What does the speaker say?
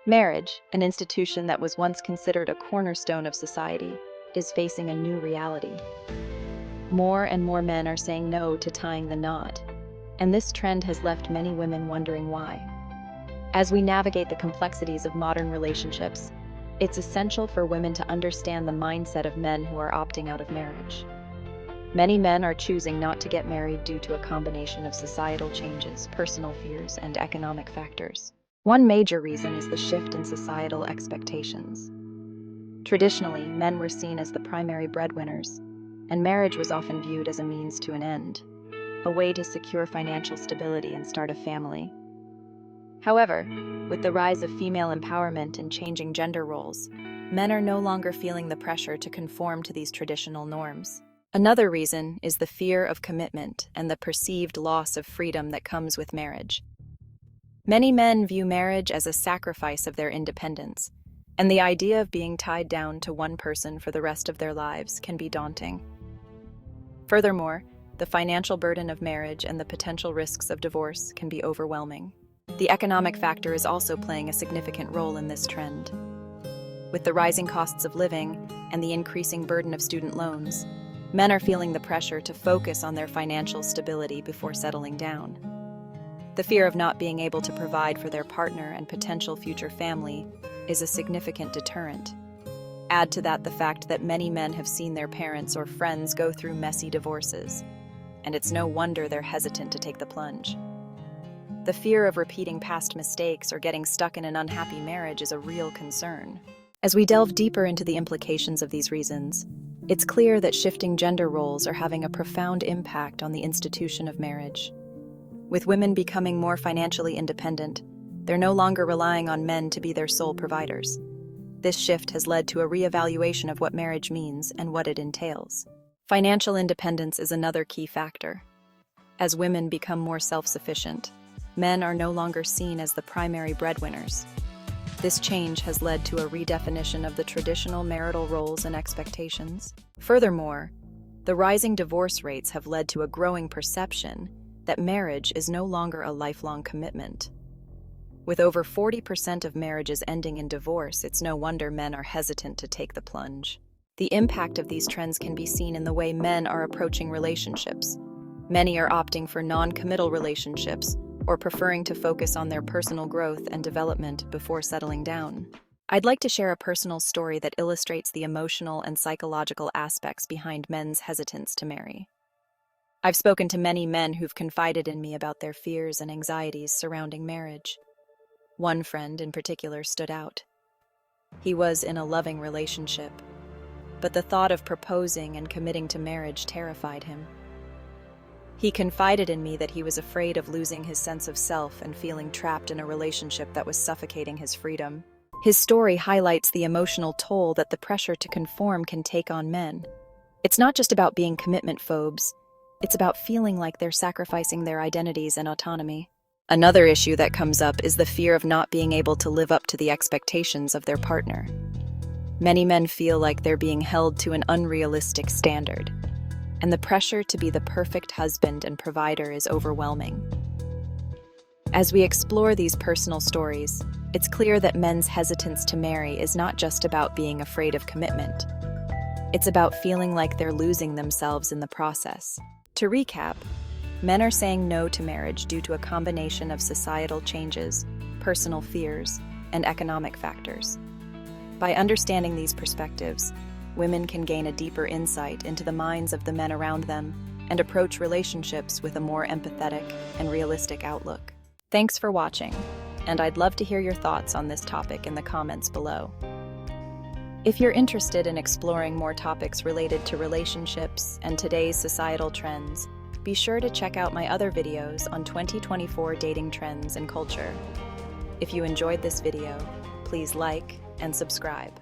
Marriage, an institution that was once considered a cornerstone of society, is facing a new reality. More and more men are saying no to tying the knot, and this trend has left many women wondering why. As we navigate the complexities of modern relationships, it's essential for women to understand the mindset of men who are opting out of marriage. Many men are choosing not to get married due to a combination of societal changes, personal fears, and economic factors. One major reason is the shift in societal expectations. Traditionally, men were seen as the primary breadwinners, and marriage was often viewed as a means to an end, a way to secure financial stability and start a family. However, with the rise of female empowerment and changing gender roles, men are no longer feeling the pressure to conform to these traditional norms. Another reason is the fear of commitment and the perceived loss of freedom that comes with marriage. Many men view marriage as a sacrifice of their independence, and the idea of being tied down to one person for the rest of their lives can be daunting. Furthermore, the financial burden of marriage and the potential risks of divorce can be overwhelming. The economic factor is also playing a significant role in this trend. With the rising costs of living and the increasing burden of student loans, men are feeling the pressure to focus on their financial stability before settling down. The fear of not being able to provide for their partner and potential future family is a significant deterrent. Add to that the fact that many men have seen their parents or friends go through messy divorces, and it's no wonder they're hesitant to take the plunge. The fear of repeating past mistakes or getting stuck in an unhappy marriage is a real concern. As we delve deeper into the implications of these reasons, it's clear that shifting gender roles are having a profound impact on the institution of marriage. With women becoming more financially independent, they're no longer relying on men to be their sole providers. This shift has led to a reevaluation of what marriage means and what it entails. Financial independence is another key factor. As women become more self-sufficient, men are no longer seen as the primary breadwinners. This change has led to a redefinition of the traditional marital roles and expectations. Furthermore, the rising divorce rates have led to a growing perception that marriage is no longer a lifelong commitment. With over 40% of marriages ending in divorce, it's no wonder men are hesitant to take the plunge. The impact of these trends can be seen in the way men are approaching relationships. Many are opting for non-committal relationships or preferring to focus on their personal growth and development before settling down. I'd like to share a personal story that illustrates the emotional and psychological aspects behind men's hesitance to marry. I've spoken to many men who've confided in me about their fears and anxieties surrounding marriage. One friend in particular stood out. He was in a loving relationship, but the thought of proposing and committing to marriage terrified him. He confided in me that he was afraid of losing his sense of self and feeling trapped in a relationship that was suffocating his freedom. His story highlights the emotional toll that the pressure to conform can take on men. It's not just about being commitment phobes, it's about feeling like they're sacrificing their identities and autonomy. Another issue that comes up is the fear of not being able to live up to the expectations of their partner. Many men feel like they're being held to an unrealistic standard, and the pressure to be the perfect husband and provider is overwhelming. As we explore these personal stories, it's clear that men's hesitance to marry is not just about being afraid of commitment. It's about feeling like they're losing themselves in the process. To recap, men are saying no to marriage due to a combination of societal changes, personal fears, and economic factors. By understanding these perspectives, women can gain a deeper insight into the minds of the men around them and approach relationships with a more empathetic and realistic outlook. Thanks for watching, and I'd love to hear your thoughts on this topic in the comments below. If you're interested in exploring more topics related to relationships and today's societal trends, be sure to check out my other videos on 2024 dating trends and culture. If you enjoyed this video, please like and subscribe.